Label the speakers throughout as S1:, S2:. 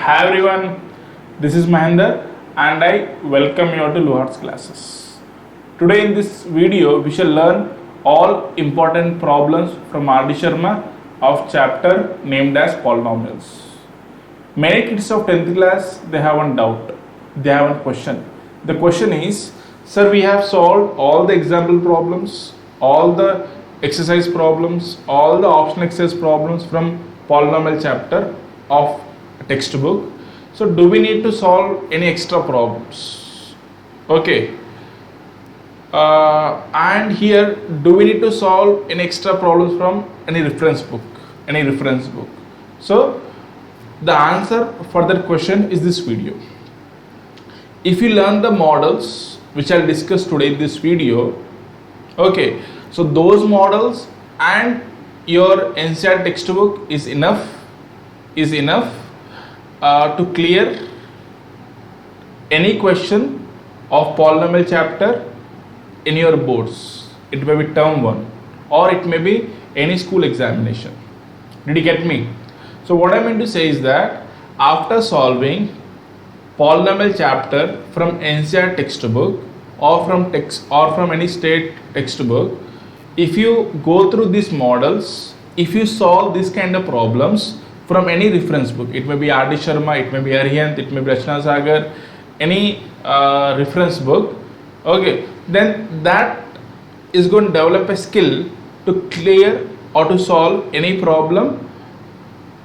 S1: Hi everyone, this is Mahendra and I welcome you to Luhart's classes. Today in this video we shall learn all important problems from R.D. Sharma of chapter named as polynomials. Many kids of 10th class they have one doubt, they have one question. The question is, sir, we have solved all the example problems, all the exercise problems, all the optional exercise problems from polynomial chapter of textbook. So do we need to solve any extra problems? Okay. And here, do we need to solve any extra problems from any reference book? So the answer for that question is this video. If you learn the models which I'll discuss today in this video, okay, so those models and your NCERT textbook is enough to clear any question of polynomial chapter in your boards. It may be term 1 or it may be any school examination. Did you get me? So what I mean to say is that after solving polynomial chapter from NCERT textbook or from any state textbook, if you go through these models, if you solve this kind of problems from any reference book, it may be R.D. Sharma, it may be Arihant, it may be Rachna Sagar, any reference book, okay, then that is going to develop a skill to clear or to solve any problem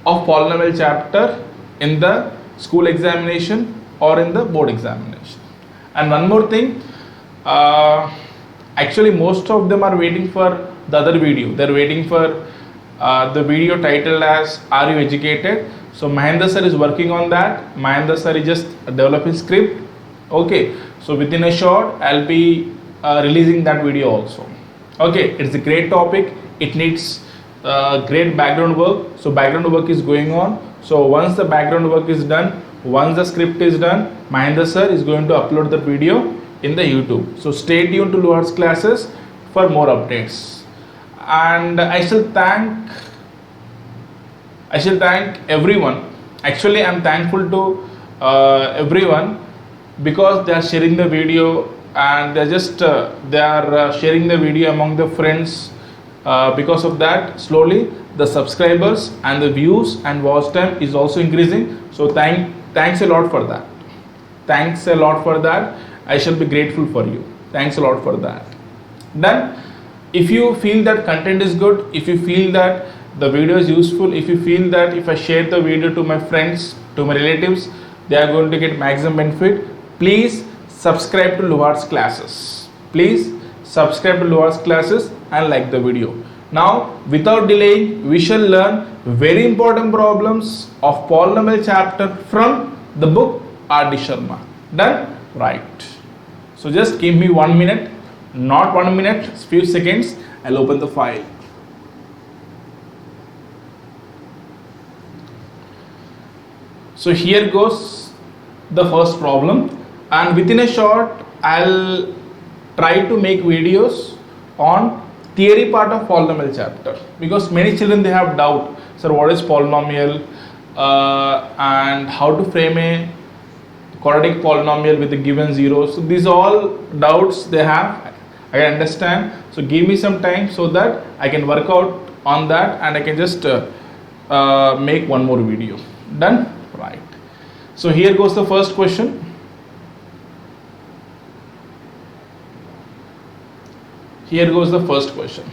S1: of polynomial chapter in the school examination or in the board examination. And one more thing, actually most of them are waiting for the other video. They're waiting for the video titled as Are You Educated? So Mahendra sir is working on that. Mahendra sir is just developing script. Okay, so within a short I'll be releasing that video also. Okay, it's a great topic. It needs great background work. So background work is going on. So once the background work is done, once the script is done, Mahendra sir is going to upload the video in the YouTube. So stay tuned to Luhart's classes for more updates. And I shall thank everyone. Actually, I'm thankful to everyone because they are sharing the video and they are sharing the video among the friends. Because of that, slowly the subscribers and the views and watch time is also increasing. So thanks a lot for that. Thanks a lot for that. I shall be grateful for you. Thanks a lot for that. Done. If you feel that content is good, if you feel that the video is useful, if you feel that if I share the video to my friends, to my relatives, they are going to get maximum benefit, please subscribe to Luhart's classes. Please subscribe to Luhart's classes and like the video. Now, without delaying, we shall learn very important problems of polynomial chapter from the book R.D. Sharma. Done? Right. So just give me 1 minute. Not 1 minute, few seconds, I'll open the file. So here goes the first problem, and within a short I'll try to make videos on theory part of polynomial chapter, because many children they have doubt, sir, what is polynomial and how to frame a quadratic polynomial with the given zeros. So these all doubts they have. I can understand. So give me some time so that I can work out on that and I can just make one more video. Done? Right. So here goes the first question. Here goes the first question.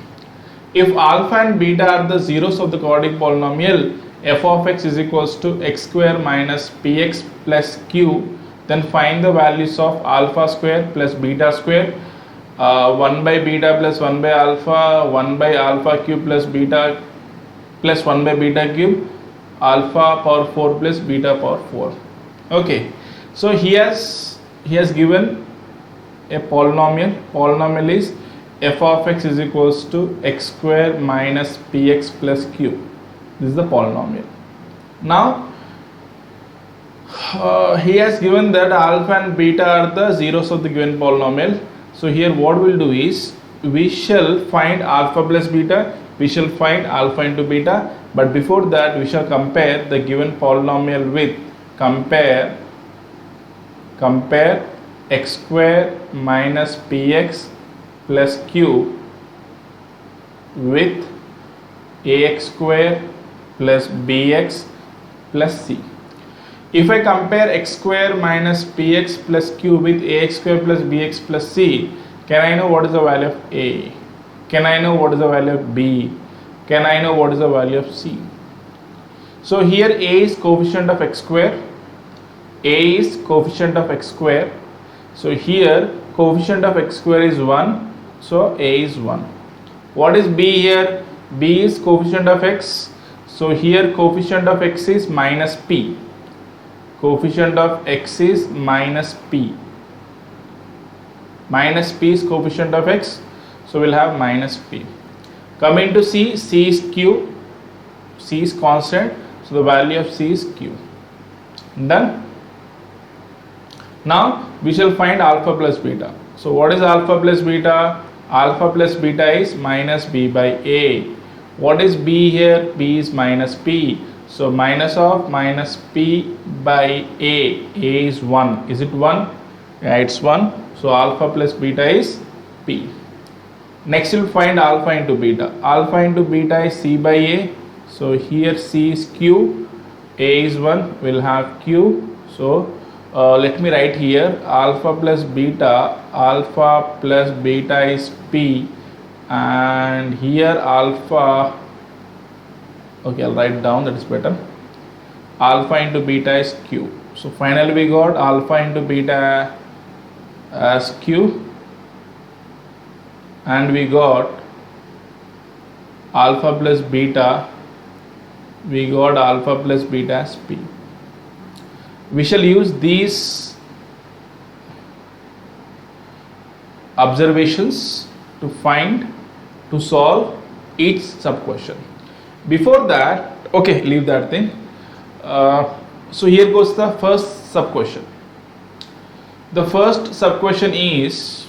S1: If alpha and beta are the zeros of the quadratic polynomial f of x is equals to x square minus px plus q, then find the values of alpha square plus beta square, 1 by beta plus 1 by alpha, 1 by alpha cube plus beta plus 1 by beta cube, alpha power 4 plus beta power 4. Okay, so he has given a polynomial. Polynomial is f of x is equals to x square minus px plus q. This is the polynomial. Now he has given that alpha and beta are the zeros of the given polynomial. So here what we'll do is we shall find alpha plus beta, we shall find alpha into beta, but before that we shall compare the given polynomial with compare x square minus px plus q with ax square plus bx plus c. If I compare x square minus px plus q with ax square plus bx plus c, can I know what is the value of a? Can I know what is the value of b? Can I know what is the value of c? So here a is coefficient of x square. A is coefficient of x square. So here coefficient of x square is 1. So a is 1. What is b here? B is coefficient of x. So here coefficient of x is minus p. Coefficient of x is minus p. Minus p is coefficient of x. So we'll have minus p. Coming to c, c is q. C is constant. So the value of c is q. Done. Now we shall find alpha plus beta. So what is alpha plus beta? Alpha plus beta is minus b by a. What is b here? B is minus p. So minus of minus p by a. A is 1. Is it 1? Yeah, it's 1. So alpha plus beta is p. Next we'll find alpha into beta. Alpha into beta is c by a. So here c is q. A is 1. We'll have q. So let me write here alpha plus beta. Alpha plus beta is p, and here alpha, okay, I'll write down, that is better. Alpha into beta is q. So finally we got alpha into beta as q, and we got alpha plus beta, we got alpha plus beta as p. We shall use these observations to solve each sub question. Before that, okay, leave that thing. So here goes the first sub question. The first sub question is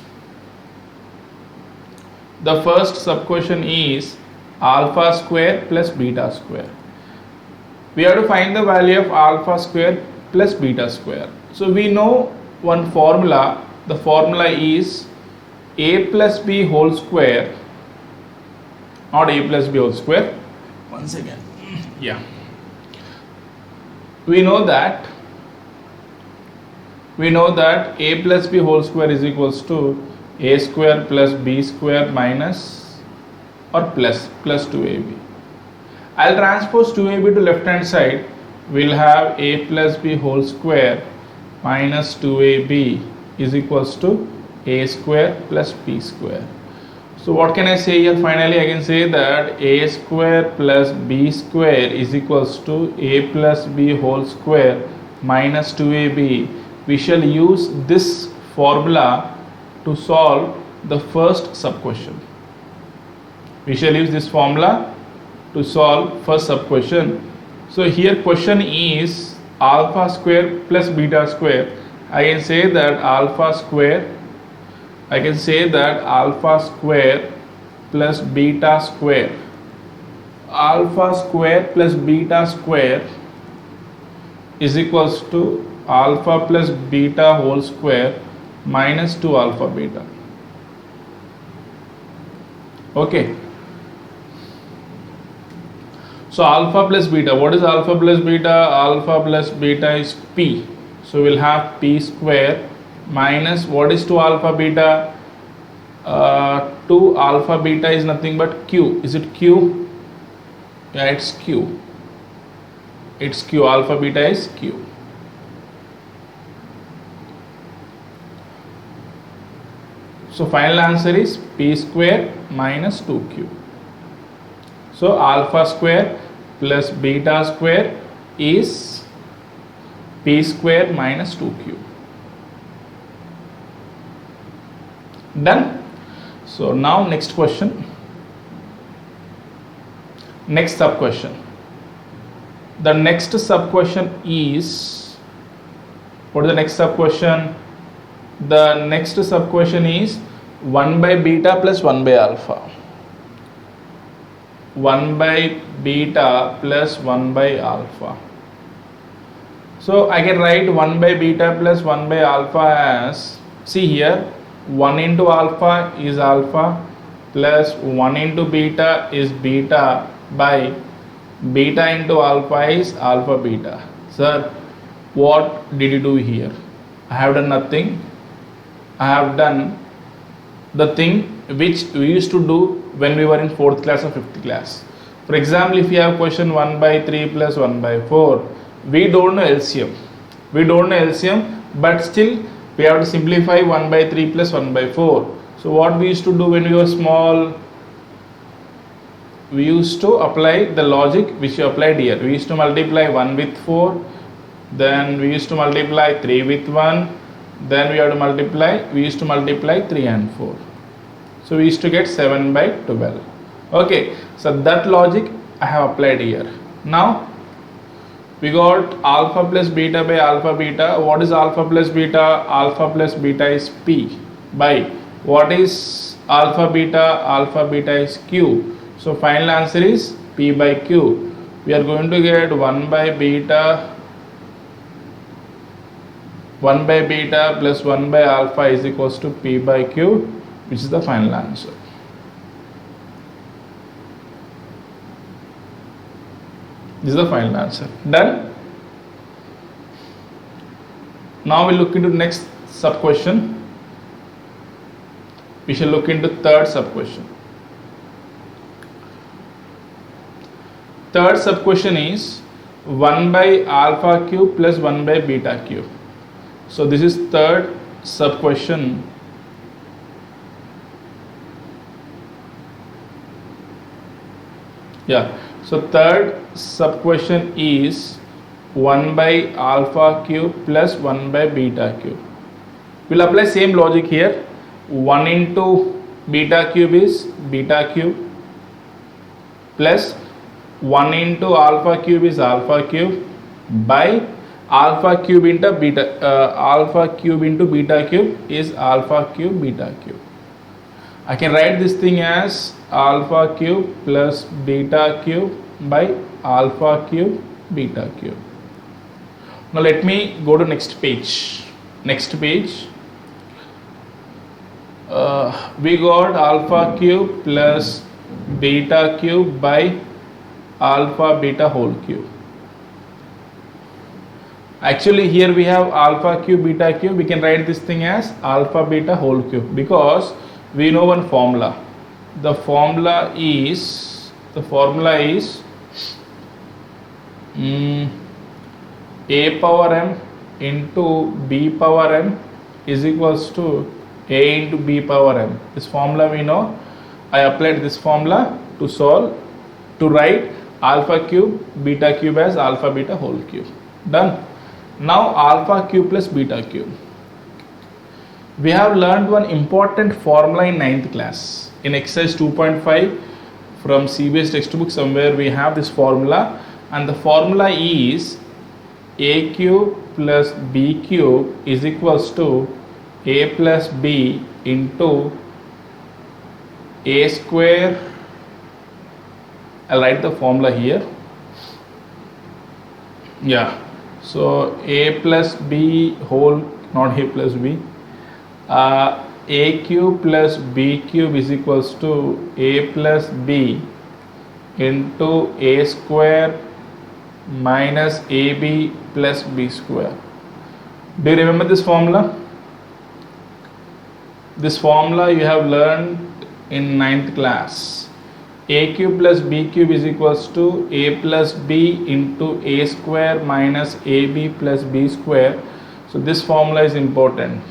S1: alpha square plus beta square. We have to find the value of alpha square plus beta square. So we know one formula. The formula is a plus b whole square, not a plus b whole square. Once again, yeah. We know that a plus b whole square is equals to a square plus b square minus or plus 2ab. I'll transpose 2ab to left hand side. We'll have a plus b whole square minus 2ab is equals to a square plus b square. So what can I say here? Finally I can say that a square plus b square is equals to a plus b whole square minus 2ab. We shall use this formula to solve the first sub question. We shall use this formula to solve first sub question. So here question is alpha square plus beta square. I can say that alpha square plus beta square. Alpha square plus beta square is equals to alpha plus beta whole square minus 2 alpha beta. Okay. So alpha plus beta, what is alpha plus beta? Alpha plus beta is p. So we'll have p square minus, what is 2 alpha beta? 2 alpha beta is nothing but q. Is it q? Yeah, it's q. It's q. Alpha beta is q. So final answer is p square minus 2q. So alpha square plus beta square is p square minus 2q. Done. So now next question. Next sub question. The next sub question is, what is the next sub question? The next sub question is 1 by beta plus 1 by alpha. 1 by beta plus 1 by alpha. So I can write 1 by beta plus 1 by alpha as, see here, 1 into alpha is alpha plus 1 into beta is beta by beta into alpha is alpha beta. Sir, what did you do here? I have done nothing. I have done the thing which we used to do when we were in 4th class or 5th class. For example, if you have question 1 by 3 plus 1 by 4, we don't know LCM. We don't know LCM, but still we have to simplify 1 by 3 plus 1 by 4. So what we used to do when we were small, we used to apply the logic which you applied here. We used to multiply 1 with 4, then we used to multiply 3 with 1, then we used to multiply 3 and 4. So we used to get 7 by 12. Okay, so that logic I have applied here. Now we got alpha plus beta by alpha beta. What is alpha plus beta? Alpha plus beta is P by what is alpha beta? Alpha beta is Q. So final answer is P by Q. We are going to get 1 by beta plus 1 by alpha is equals to P by Q, which is the final answer. This is the final answer. Done. Now we look into next sub question. We shall look into third sub question. Third sub question is 1 by alpha cube plus 1 by beta cube. So this is third sub question. Yeah. So third sub question is 1 by alpha cube plus 1 by beta cube. We'll apply same logic here. 1 into beta cube is beta cube plus 1 into alpha cube is alpha cube by alpha cube into beta cube is alpha cube beta cube. I can write this thing as alpha cube plus beta cube by alpha cube beta cube. Now let me go to next page. Next page. We got alpha cube plus beta cube by alpha beta whole cube. Actually here we have alpha cube beta cube. We can write this thing as alpha beta whole cube because we know one formula. The formula is a power m into b power m is equals to a into b power m. This formula we know. I applied this formula to write alpha cube beta cube as alpha beta whole cube. Done. Now alpha cube plus beta cube. We have learned one important formula in 9th class. In exercise 2.5 from CBS textbook somewhere we have this formula, and the formula is a cube plus b cube is equals to a plus b into a square. I'll write the formula here. Yeah. So a plus b whole, not a plus b. A cube plus b cube is equals to a plus b into a square minus ab plus b square. Do you remember this formula? This formula you have learned in 9th class. A cube plus b cube is equals to a plus b into a square minus ab plus b square. So this formula is important.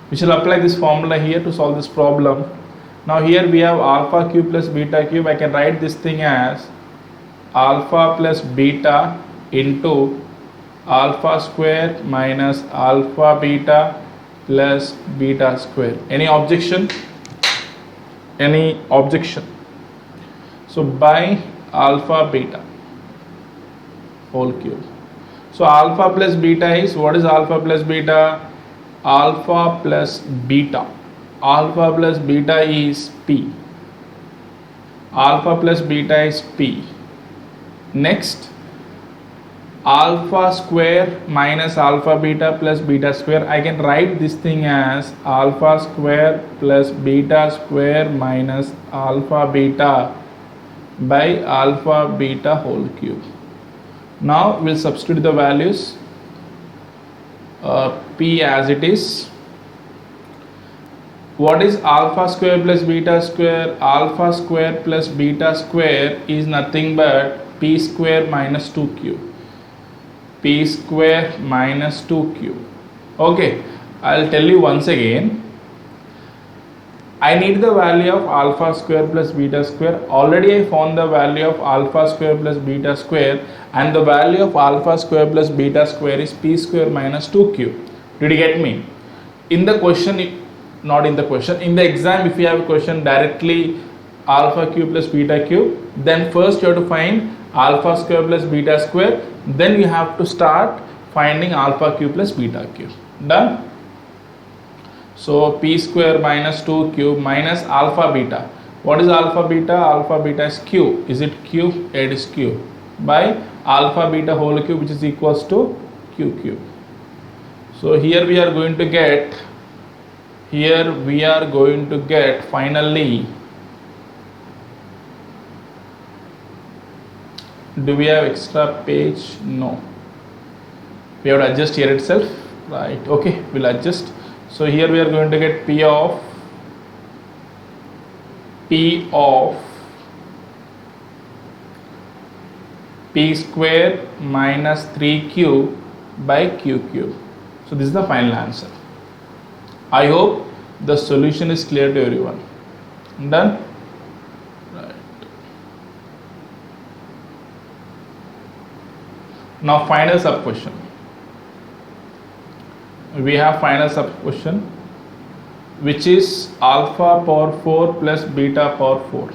S1: We shall apply this formula here to solve this problem. Now here we have alpha cube plus beta cube. I can write this thing as alpha plus beta into alpha square minus alpha beta plus beta square. Any objection? Any objection? So by alpha beta whole cube. So alpha plus beta is, what is alpha plus beta? Alpha plus beta. Alpha plus beta is P. Alpha plus beta is P. Next, alpha square minus alpha beta plus beta square. I can write this thing as alpha square plus beta square minus alpha beta by alpha beta whole cube. Now we'll substitute the values, p as it is. What is alpha square plus beta square? Alpha square plus beta square is nothing but p square minus 2q. P square minus 2q. Okay, I'll tell you once again. I need the value of alpha square plus beta square. Already I found the value of alpha square plus beta square, and the value of alpha square plus beta square is p square minus 2q. Did you get me? In the question, not in the question, in the exam, if you have a question directly alpha cube plus beta cube, then first you have to find alpha square plus beta square, then you have to start finding alpha cube plus beta cube. Done? So p square minus 2 cube minus alpha beta. What is alpha beta? Alpha beta is q. Is it q? It is q. By alpha beta whole cube, which is equals to q cube. So here we are going to get, finally, do we have extra page? No. We have to adjust here itself. Right. Okay. We'll adjust. So here we are going to get p of p square minus 3q by q cube. So this is the final answer. I hope the solution is clear to everyone. Done? Right. Now final sub question. We have final sub question, which is alpha power 4 plus beta power 4.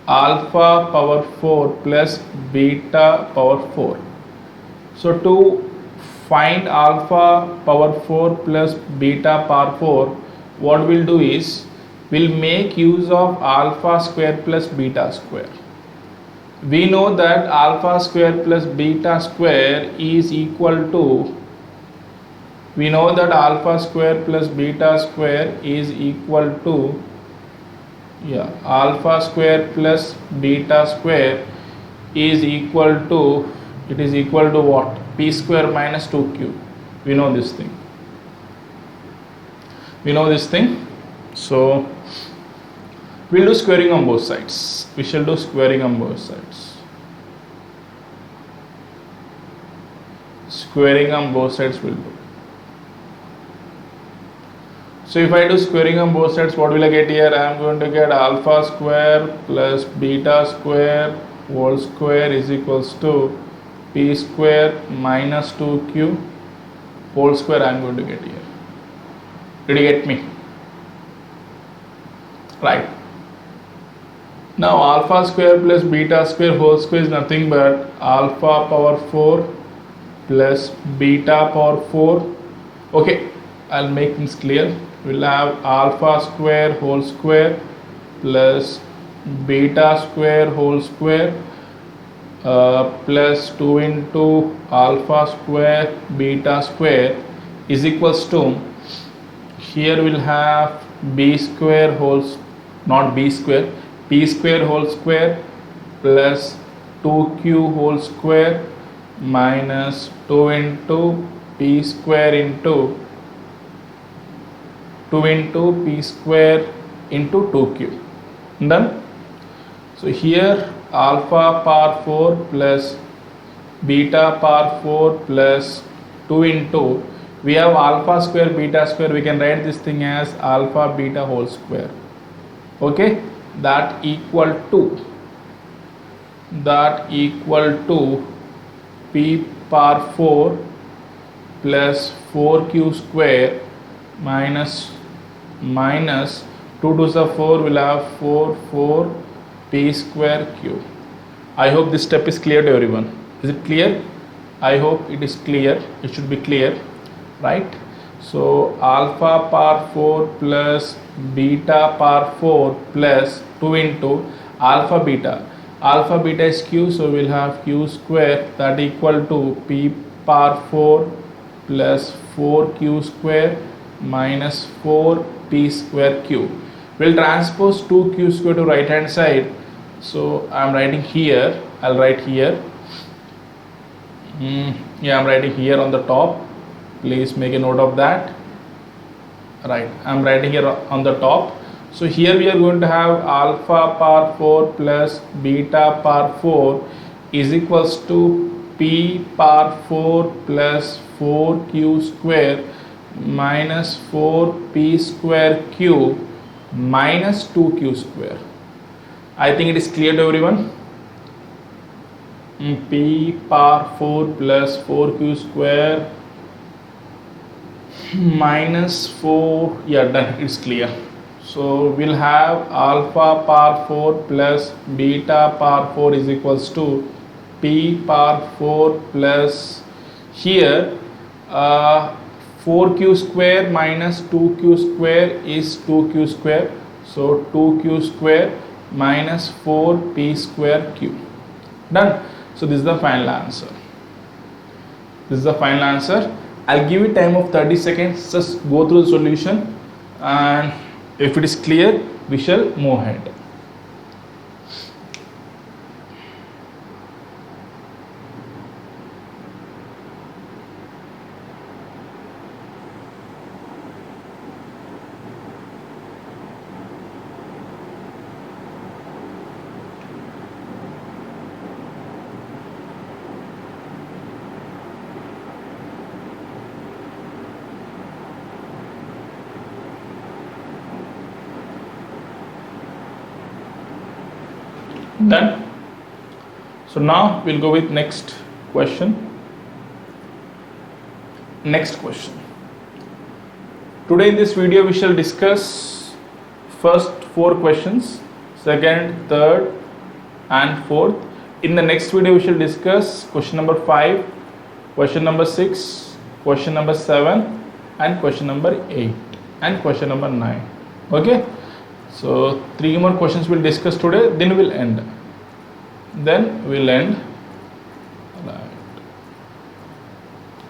S1: Alpha power 4 plus beta power 4. So to find alpha power 4 plus beta power 4, what we'll do is we'll make use of alpha square plus beta square. We know that alpha square plus beta square is equal to, alpha square plus beta square is equal to, alpha square plus beta square is equal to, it is equal to what? P square minus 2q. We know this thing. So we'll do squaring on both sides. We shall do squaring on both sides. Squaring on both sides will do. So if I do squaring on both sides, what will I get here? I am going to get alpha square plus beta square whole square is equals to p square minus 2q whole square. I am going to get here. Did you get me? Right. Now alpha square plus beta square whole square is nothing but alpha power 4 plus beta power 4. Okay, I'll make things clear. We'll have alpha square whole square plus beta square whole square plus 2 into alpha square beta square is equals to, here we'll have b square whole, not b square, p square whole square plus 2q whole square minus 2 into p square into 2 into p square into 2q. Done? So here alpha power 4 plus beta power 4 plus 2 into, we have alpha square beta square, we can write this thing as alpha beta whole square. Okay, that equal to p power 4 plus 4q square minus 2 to the 4 will have 4 p square q. I hope this step is clear to everyone. Is it clear? I hope it is clear. It should be clear, right? So alpha power 4 plus beta power 4 plus 2 into alpha beta. alpha beta is q, so we'll have q square that equal to p power 4 plus 4q square minus 4p square q. We'll transpose 2q square to right hand side, so I'm writing here, I'll write here. Yeah, I'm writing here on the top, please make a note of that. Right, I'm writing here on the top. So here we are going to have alpha power 4 plus beta power 4 is equals to p power 4 plus 4q square minus 4p square q minus 2q square. I think it is clear to everyone. P power 4 plus 4q square minus 4, yeah, done, it's clear. So we'll have alpha power 4 plus beta power 4 is equals to p power 4 plus here 4q square minus 2q square is 2q square, so 2q square minus 4p square q. Done. So this is the final answer. This is the final answer. I'll give you time of 30 seconds, just go through the solution, and if it is clear we shall move ahead. Done. So now we'll go with next question. Next question. Today in this video we shall discuss first 4 questions, second, third and fourth. In the next video we shall discuss question number 5, question number 6, question number 7 and question number 8 and question number 9. Okay, so 3 more questions we'll discuss today, then we'll end.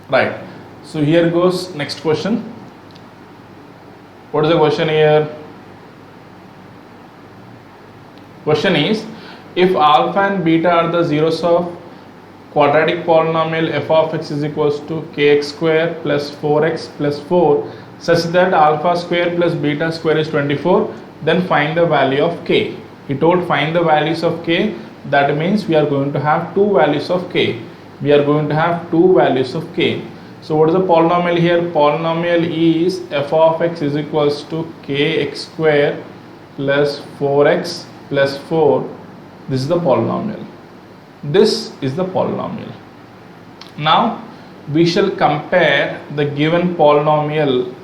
S1: Right. So here goes next question. What is the question here? Question is, if alpha and beta are the zeros of quadratic polynomial f of x is equals to kx square plus 4x plus 4 such that alpha square plus beta square is 24, then find the value of k. He told find the values of k. That means we are going to have 2 values of k. We are going to have 2 values of k. So what is the polynomial here? Polynomial is f of x is equals to kx square plus 4x plus 4. This is the polynomial. This is the polynomial. Now we shall compare the given polynomial.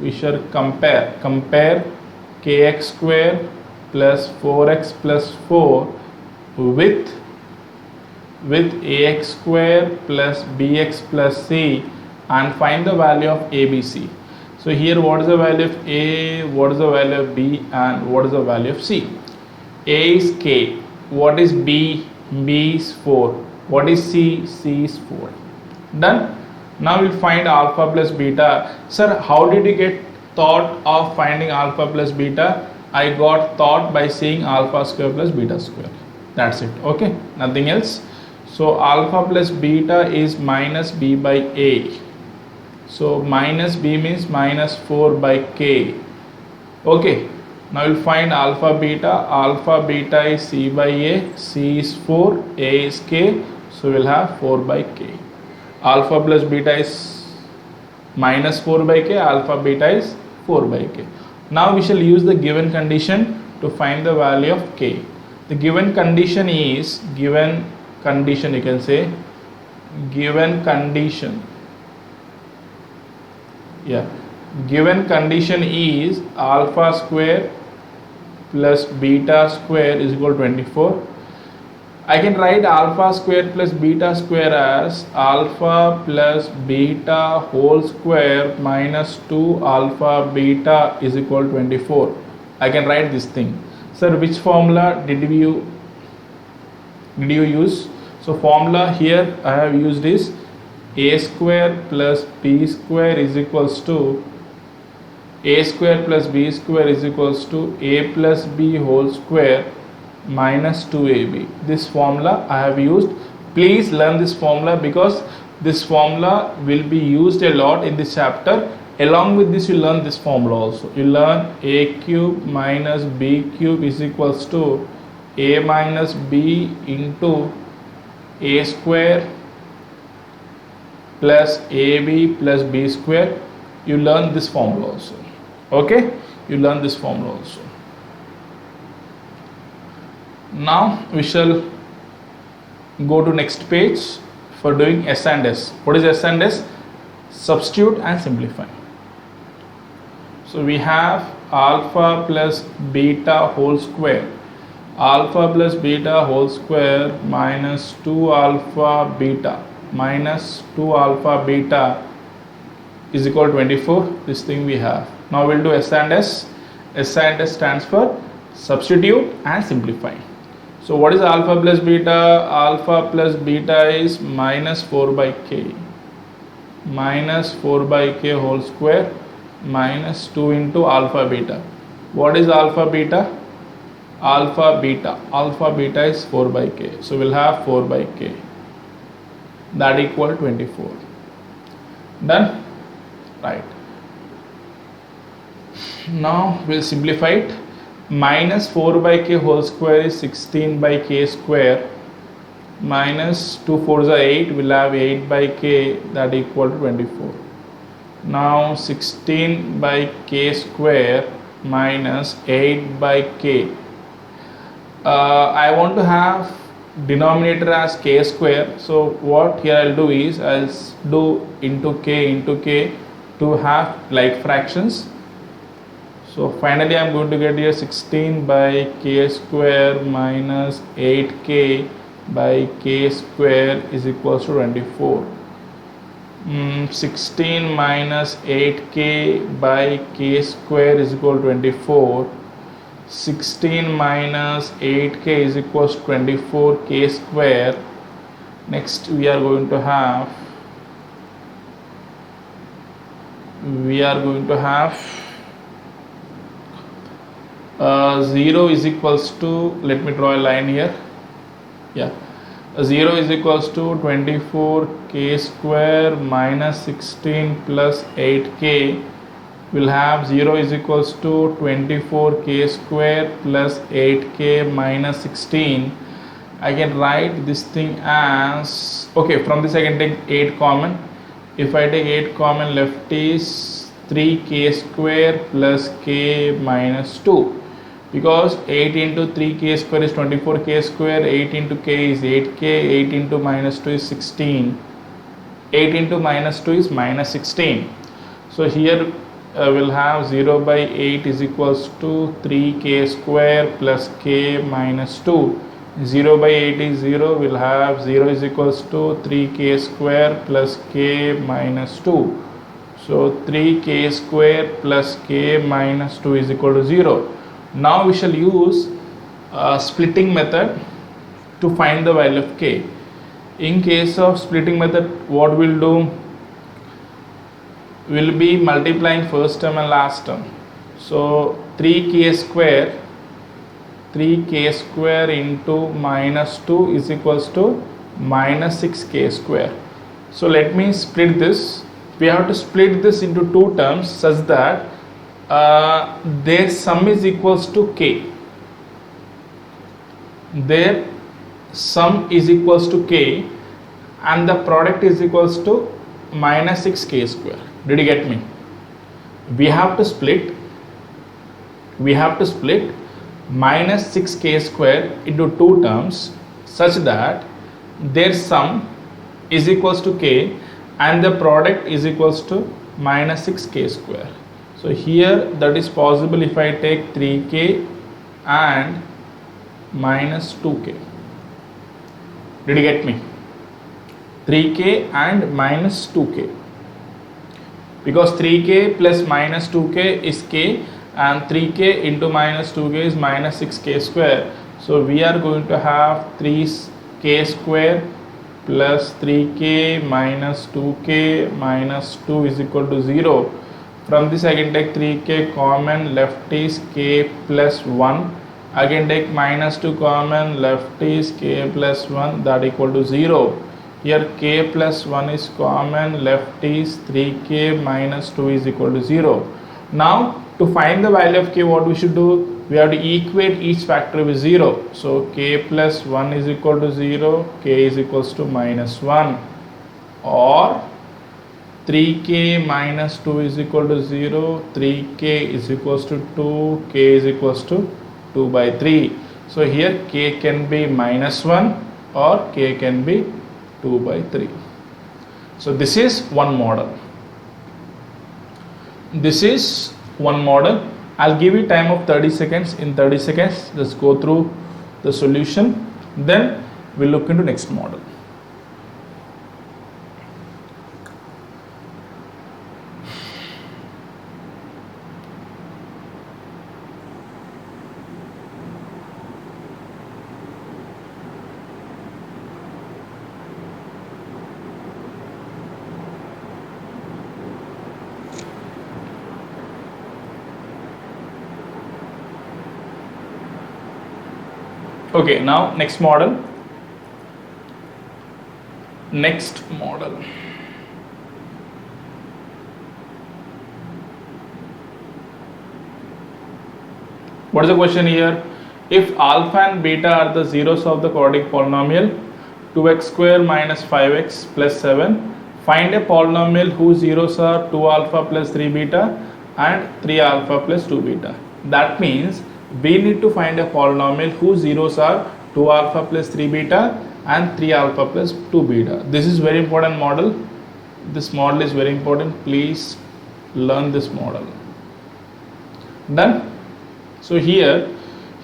S1: We shall compare kx square plus 4x plus 4 with ax square plus bx plus c and find the value of abc. So here what is the value of a, what is the value of b and what is the value of c? A is k, what is b? B is 4, what is c? C is 4. Done. Now we'll find alpha plus beta. Sir, how did you get thought of finding alpha plus beta? I got thought by saying alpha square plus beta square. That's it. Okay, nothing else. So alpha plus beta is minus b by a. So minus b means minus 4 by k. Okay, now we'll find alpha beta. Alpha beta is c by a, c is 4, a is k. So we'll have 4 by k. Alpha plus beta is minus 4 by k, alpha beta is 4 by k. Now we shall use the given condition to find the value of k. The given condition is, you can say given condition, yeah, given condition is alpha square plus beta square is equal to 24. I can write alpha square plus beta square as alpha plus beta whole square minus 2 alpha beta is equal to 24. I can write this thing. Sir, which formula did you Did you use? So formula here I have used is a square plus b square is equals to a square plus b square is equals to a plus b whole square minus 2ab. This formula I have used. Please learn this formula because this formula will be used a lot in this chapter. Along with this, you learn this formula also. You learn a cube minus b cube is equals to a minus b into a square plus ab plus b square. You learn this formula also. Okay, you learn this formula also. Now we shall go to next page for doing S and S. What is S and S? Substitute and simplify. So we have alpha plus beta whole square. Alpha plus beta whole square minus 2 alpha beta minus 2 alpha beta is equal to 24. This thing we have. Now we'll do S and S. S and S stands for substitute and simplify. So what is alpha plus beta? Alpha plus beta is minus 4 by k. Minus 4 by k whole square minus 2 into alpha beta. What is alpha beta? Alpha beta. Alpha beta is 4 by k. So we'll have 4 by k. That equal 24. Done? Right. Now we'll simplify it. Minus 4 by k whole square is 16 by k square minus 2 4s are 8, we'll have 8 by k, that equal to 24. Now 16 by k square minus 8 by k. I want to have denominator as k square, so what here I'll do is I'll do into k to have like fractions. So finally I am going to get here 16 by k square minus 8k by k square is equals to 24. 16 minus 8k by k square is equal to 24. 16 minus 8k is equals to 24 k square. Next we are going to have 0 is equals to, let me draw a line here. Yeah, 0 is equals to 24 k square minus 16 plus 8k. We'll have 0 is equals to 24 k square plus 8k minus 16. I can write this thing as, okay, from this I can take 8 common. If I take 8 common, left is 3k square plus k minus 2. Because 8 into 3k square is 24k square, 8 into k is 8k, 8 into minus 2 is 16, 8 into minus 2 is minus 16. So here we'll have 0 by 8 is equals to 3k square plus k minus 2. 0 by 8 is 0, we'll have 0 is equals to 3k square plus k minus 2. So 3k square plus k minus 2 is equal to 0. Now we shall use splitting method to find the value of k. In case of splitting method, what we'll do, we'll be multiplying first term and last term. So 3k square into minus 2 is equals to minus 6k square. So let me split this. We have to split this into two terms such that their sum is equals to k. Their sum is equals to k and the product is equals to minus 6k square. Did you get me? We have to split minus 6k square into two terms such that their sum is equals to k and the product is equals to minus 6k square. So here that is possible if I take 3k and minus 2k. Did you get me? 3k and minus 2k. Because 3k plus minus 2k is k and 3k into minus 2k is minus 6k square. So we are going to have 3 k square plus 3k minus 2k minus 2 is equal to 0. From this I can take 3k common, left is k plus 1. I can take minus 2 common, left is k plus 1, that equal to 0. Here k plus 1 is common, left is 3k minus 2 is equal to 0. Now to find the value of k, what we should do? We have to equate each factor with 0. So k plus 1 is equal to 0, k is equals to minus 1, or 3k minus 2 is equal to 0, 3k is equals to 2, k is equals to 2 by 3. So here k can be minus 1 or k can be 2 by 3. So this is one model. This is one model. I'll give you time of 30 seconds. In 30 seconds, let's go through the solution. Then we'll look into next model. Okay, now next model. Next model. What is the question here? If alpha and beta are the zeros of the quadratic polynomial 2x square minus 5x plus 7, find a polynomial whose zeros are 2 alpha plus 3 beta and 3 alpha plus 2 beta. That means we need to find a polynomial whose zeros are 2 alpha plus 3 beta and 3 alpha plus 2 beta. This is very important model. This model is very important. Please learn this model. Done. So here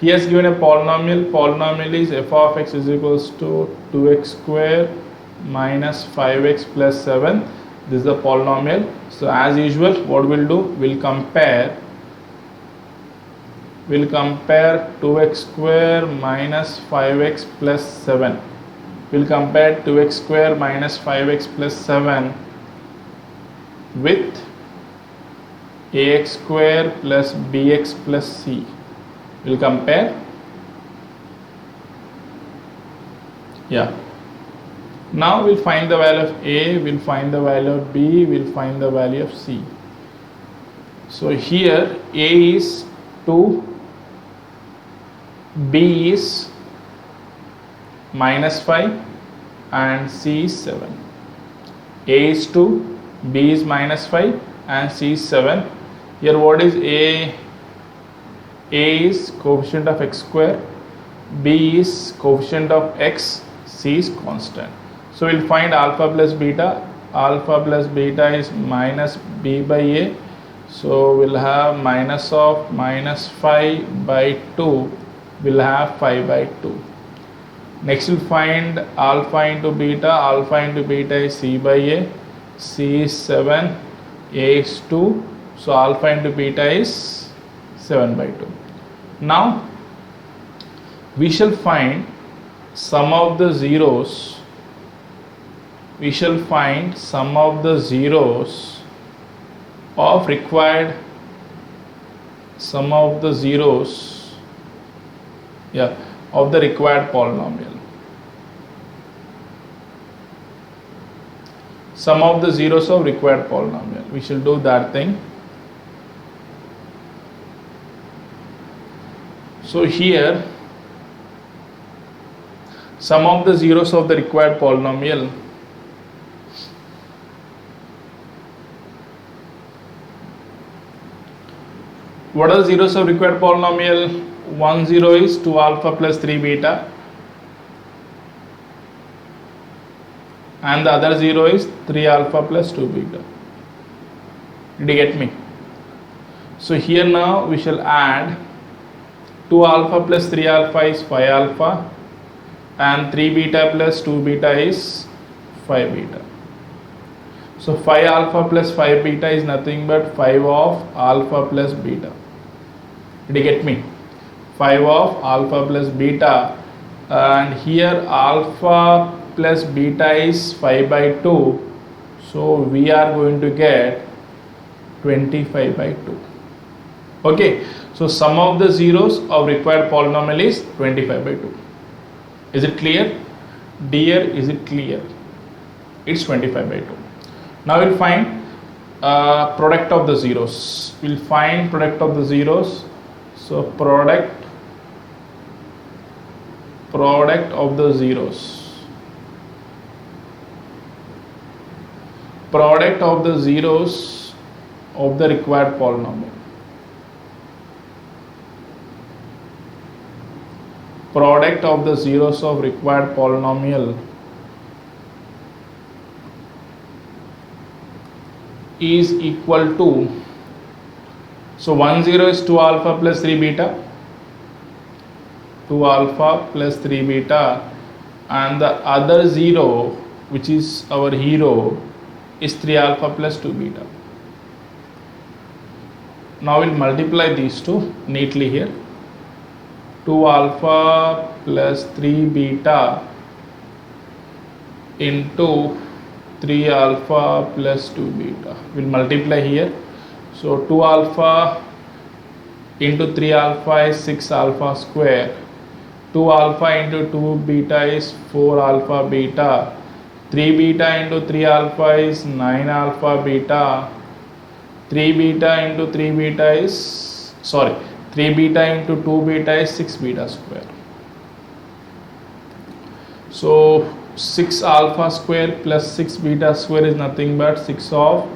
S1: he has given a polynomial. Polynomial is f of x is equals to 2x square minus 5x plus 7. This is the polynomial. So as usual, what we'll do, we'll compare 2x square minus 5x plus 7. We'll compare 2x square minus 5x plus 7 with ax square plus bx plus c. We'll compare. Yeah. Now we'll find the value of a, we'll find the value of b, we'll find the value of c. So here a is 2, b is minus 5 and c is 7. A is 2, b is minus 5 and c is 7. Here what is a? A is coefficient of x square, b is coefficient of x, c is constant. So we'll find alpha plus beta. Alpha plus beta is minus b by a. So we'll have minus of minus 5 by 2. We'll have 5 by 2. Next we'll find alpha into beta. Alpha into beta is c by a. C is 7. A is 2. So alpha into beta is 7 by 2. Now we shall find sum of the zeros. We shall find sum of the zeros of required of the required polynomial. Sum of the zeros of required polynomial. We shall do that thing. So here sum of the zeros of the required polynomial. What are the zeros of required polynomial? One zero is 2 alpha plus 3 beta and the other zero is 3 alpha plus 2 beta. Did you get me? So here now we shall add 2 alpha plus 3 alpha is 5 alpha and 3 beta plus 2 beta is 5 beta. So 5 alpha plus 5 beta is nothing but 5 of alpha plus beta. Did you get me? 5 of alpha plus beta and here alpha plus beta is 5 by 2, so we are going to get 25 by 2. Okay, so sum of the zeros of required polynomial is 25 by 2. Is it clear? Dear, is it clear? It's 25 by 2. Now we'll find product of the zeros. We'll find product of the zeros. So product of the zeros. Product of the zeros of the required polynomial. Product of the zeros of required polynomial is equal to, so 1 0 is 2 alpha plus 3 beta, 2 alpha plus 3 beta, and the other 0, which is our hero, is 3 alpha plus 2 beta. Now we'll multiply these two neatly here. 2 alpha plus 3 beta into 3 alpha plus 2 beta. We'll multiply here. So 2 alpha into 3 alpha is 6 alpha square. 2 alpha into 2 beta is 4 alpha beta. 3 beta into 3 alpha is 9 alpha beta. 3 beta into 3 beta is, 3 beta into 2 beta is 6 beta square. So 6 alpha square plus 6 beta square is nothing but 6 of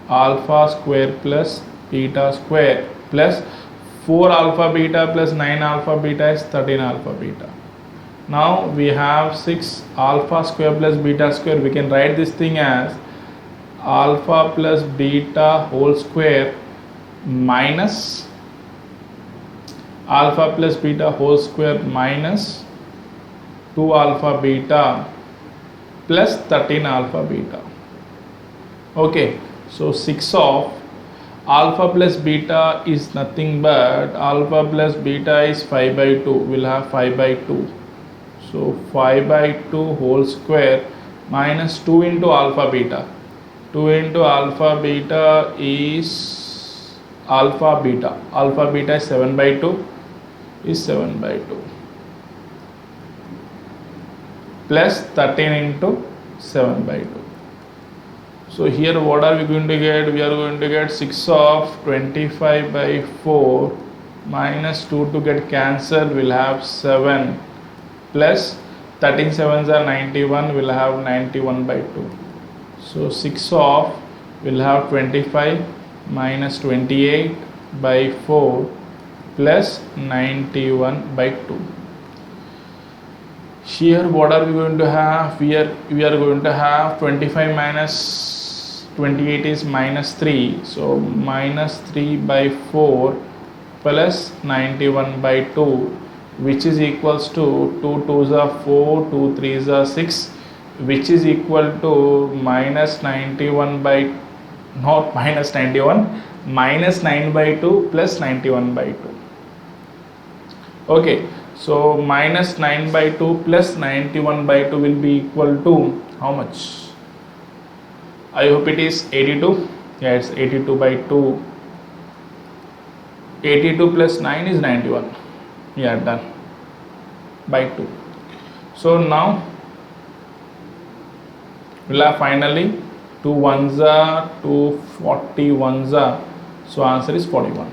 S1: alpha square plus beta square plus 4 alpha beta plus 9 alpha beta is 13 alpha beta. Now we have 6 alpha square plus beta square. We can write this thing as alpha plus beta whole square minus alpha plus beta whole square minus 2 alpha beta plus 13 alpha beta. Okay, so 6 of alpha plus beta is nothing but alpha plus beta is 5 by 2. We'll have 5 by 2. So 5 by 2 whole square minus 2 into alpha beta. 2 into alpha beta is alpha beta. Alpha beta is 7 by 2 is 7 by 2 plus 13 into 7 by 2. So here what are we going to get? We are going to get 6 of 25 by 4 minus 2 to get cancelled. We'll have 7 plus 13 7s are 91. We'll have 91 by 2. So 6 of, we'll have 25 minus 28 by 4 plus 91 by 2. Here what are we going to have? We are going to have 25 minus 28 is minus 3. So minus 3 by 4 plus 91 by 2, which is equals to 2 2s are 4, 2 3s are 6, which is equal to minus 91 by, not minus 91, minus 9 by 2 plus 91 by 2. Okay, so minus 9 by 2 plus 91 by 2 will be equal to how much? I hope it is 82. Yeah, it's 82 by 2. 82 plus 9 is 91. Yeah, done. By 2. So now we'll have finally 2 1s are 2 41s are. So answer is 41.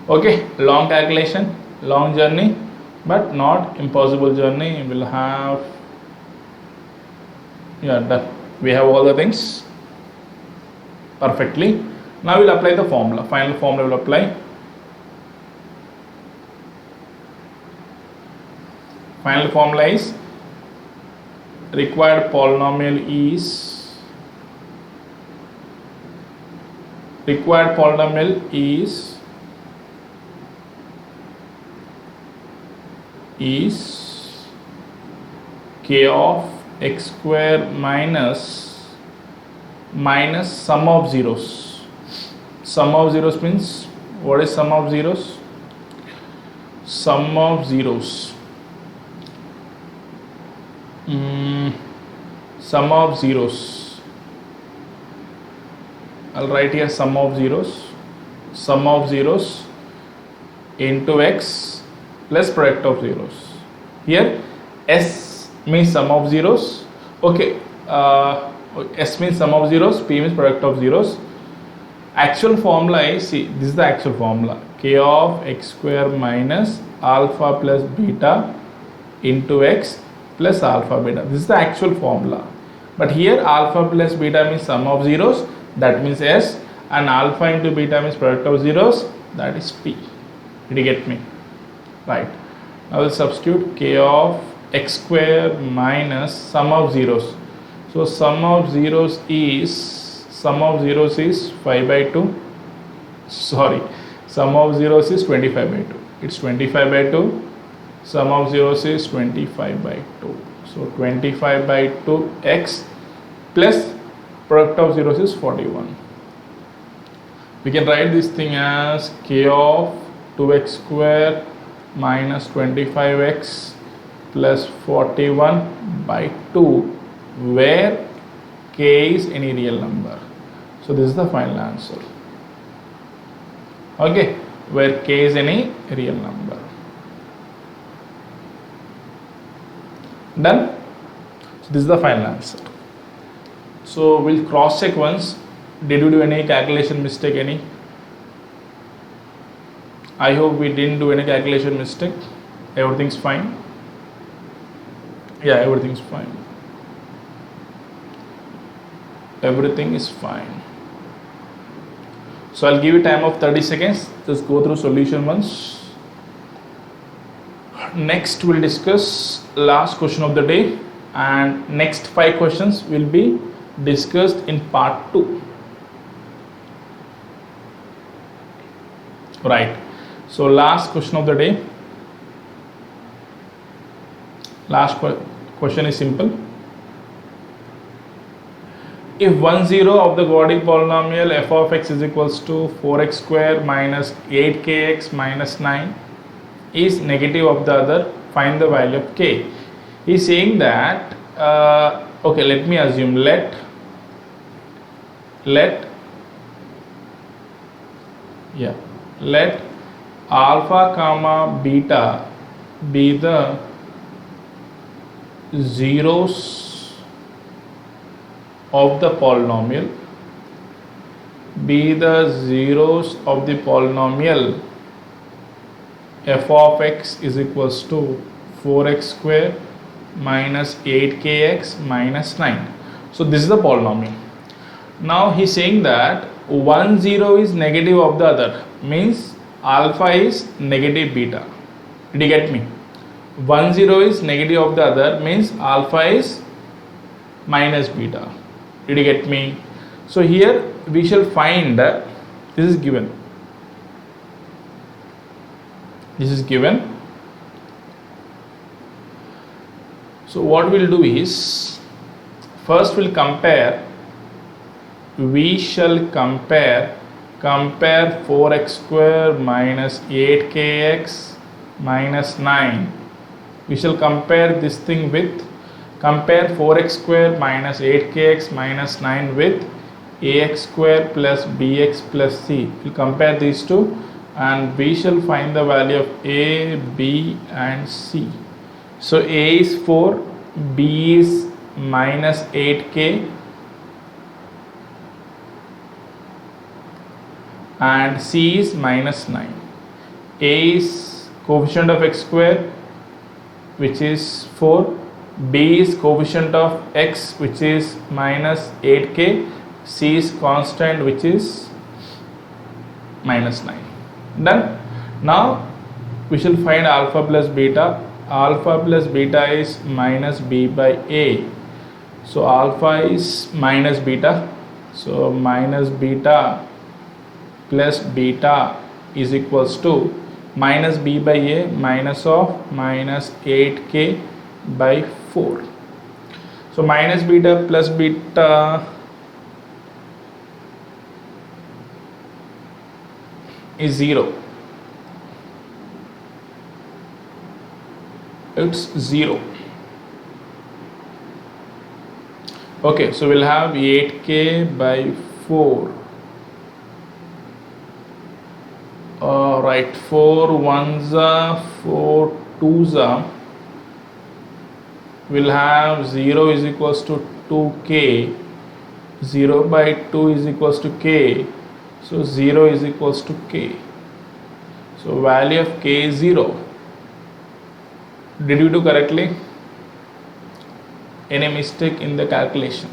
S1: Okay, long calculation, long journey, but not impossible journey. We'll have, yeah, done. We have all the things perfectly. Now we'll apply the formula. Final formula will apply. Final formula is required polynomial is k of x square minus sum of zeros. Sum of zeros means, what is sum of zeros? Sum of zeros Sum of zeros. I'll write here sum of zeros. Sum of zeros into x plus product of zeros. Here S means sum of zeros. Okay, S means sum of zeros, P means product of zeros. Actual formula is, see, this is the actual formula, k of x square minus alpha plus beta into x plus alpha beta. This is the actual formula. But here alpha plus beta means sum of zeros, that means S, and alpha into beta means product of zeros, that is P. Did you get me? Right. Now we'll substitute k of x square minus sum of zeros. So sum of zeros is 5 by 2. Sorry, sum of zeros is 25 by 2. It's 25 by 2. Sum of zeros is 25 by 2. So 25 by 2 x plus product of zeros is 41. We can write this thing as k of 2x square minus 25x plus 41 by 2, where k is any real number. So this is the final answer. Okay, where k is any real number. Done? So this is the final answer. So we'll cross check once. Did you do any calculation mistake? Any? I hope we didn't do any calculation mistake. Everything's fine. Yeah, everything's fine. Everything is fine. So I'll give you time of 30 seconds. Just go through solution once. Next we'll discuss last question of the day, and next 5 questions will be discussed in part 2. Right. So last question of the day. Last question is simple. If 1 0 of the quadratic polynomial f of x is equals to 4x square minus 8kx minus 9 is negative of the other, find the value of k. He is saying that okay, let me assume let alpha comma beta be the zeros of the polynomial, f of x is equals to 4x square minus 8kx minus 9. So this is the polynomial. Now he is saying that 1 0 is negative of the other, means alpha is negative beta. Did you get me? 1 0 is negative of the other, means alpha is minus beta. Did you get me? So here we shall find, this is given. So what we'll do is, first we'll compare. We shall compare 4x square minus 8kx minus 9. We shall compare this thing with, compare 4x square minus 8kx minus 9 with ax square plus bx plus c. We'll compare these two and we shall find the value of a, b and c. So a is 4, b is minus 8k and c is minus 9. A is coefficient of x square, which is 4, b is coefficient of x, which is minus 8k, c is constant, which is minus 9. Done. Now we shall find alpha plus beta. Alpha plus beta is minus b by a. So alpha is minus beta. So minus beta plus beta is equals to minus b by a minus of minus 8k by 4. So minus beta plus beta is 0. It's 0. Okay, so we'll have 8k by 4. Right, 4 ones are 4 twos are. We'll have 0 is equals to 2k. 0 by 2 is equals to k. So 0 is equals to k. So value of k is 0. Did you do correctly? Any mistake in the calculation?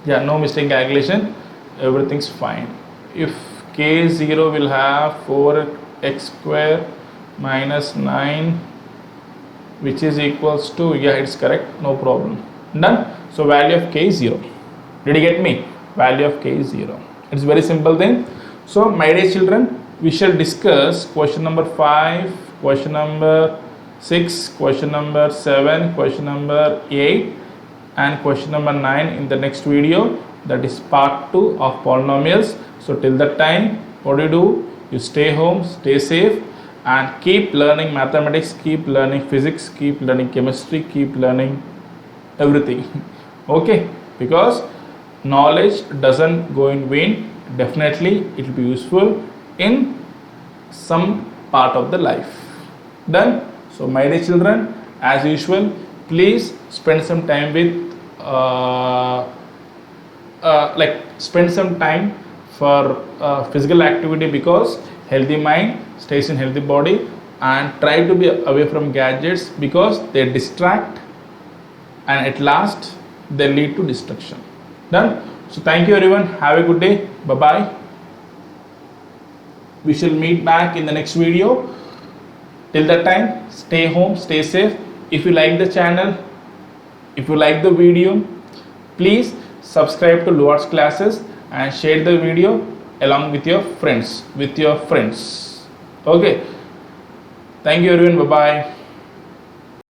S1: Yeah, no mistake in calculation. Everything's fine. If k is 0, we'll have 4x square minus 9, which is equals to, yeah, it's correct, no problem. Done. So value of k is 0. Did you get me? Value of k is 0. It's very simple thing. So my dear children, we shall discuss question number 5, question number 6, question number 7, question number 8 and question number 9 in the next video, that is part 2 of polynomials. So till that time, what do? You stay home, stay safe and keep learning mathematics, keep learning physics, keep learning chemistry, keep learning everything. Okay, because knowledge doesn't go in vain. Definitely it will be useful in some part of the life. Done. So my dear children, as usual, please spend some time with spend some time for physical activity, because healthy mind stays in healthy body, and try to be away from gadgets because they distract and at last they lead to destruction. Done. So thank you everyone, have a good day, bye bye. We shall meet back in the next video. Till that time, stay home, stay safe. If you like the channel, if you like the video, please subscribe to Luart's classes and share the video along with your friends. Okay. Thank you everyone. Bye bye.